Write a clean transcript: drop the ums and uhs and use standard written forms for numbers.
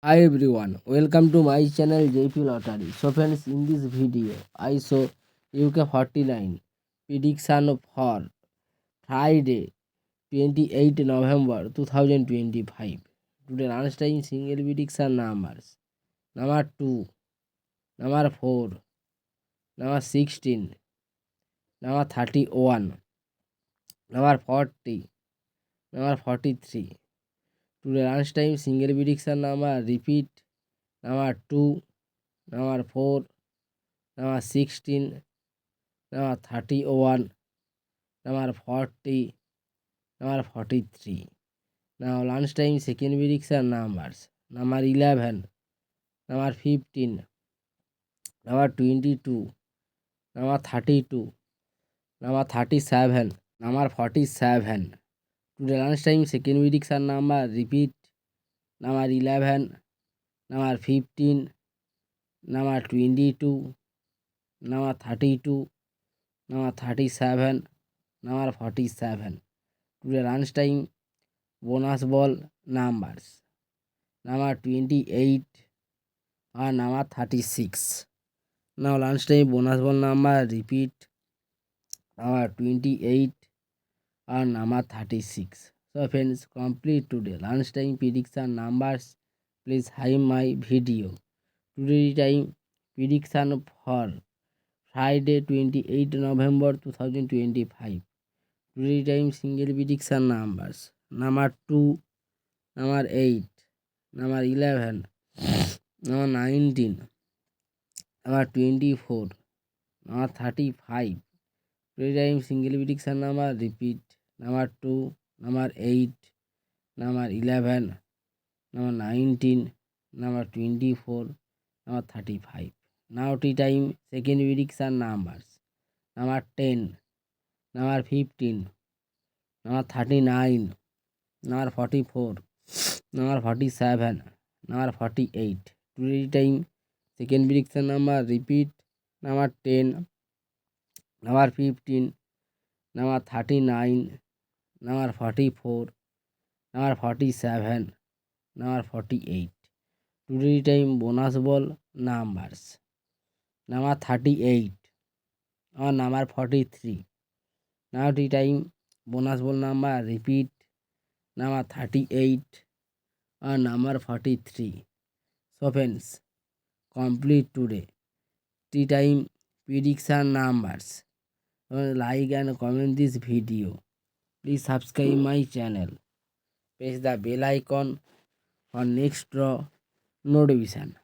Hi everyone, welcome to my channel JP Lottery. So friends, in this video, I show UK 49 prediction for Friday 28 November 2025. Today lunchtime single prediction numbers. Number 2, number 4, number 16, number 31, number 40, number 43. Today lunchtime single prediction number repeat number 2, number 4, number 16, number 31, number 40, number 43. Now lunchtime second prediction numbers. Number 11, number 15, number 22, number 32, number 37, number 47. Today lunchtime second prediction number repeat number 11, number 15, number 22, number 32, number 37, number 47. Today lunchtime bonus ball numbers. Number 28 and number 36. Now lunchtime bonus ball number repeat number 28 and number 36. So friends, complete today lunchtime prediction numbers. Please hide my video. Today time prediction for Friday 28 November 2025. Today time single prediction numbers. Number 2, number 8, number 11, number 19, number 24, number 35. Today time single prediction number repeat number 2, number 8, number 11, number 19, number 24, number 35. Now tea time second prediction numbers. Number 10, number 15, number 39, number 44, number 47, number 48. Today time second prediction number repeat number 10, number 15, number 39, number 44, number 47, number 48. Today time bonus ball numbers. Number 38 or number 43. Now the time bonus ball number repeat number 38 or number 43. So friends, complete today. The time prediction numbers. Like and comment this video. Please subscribe my channel. Press the bell icon for next draw notification.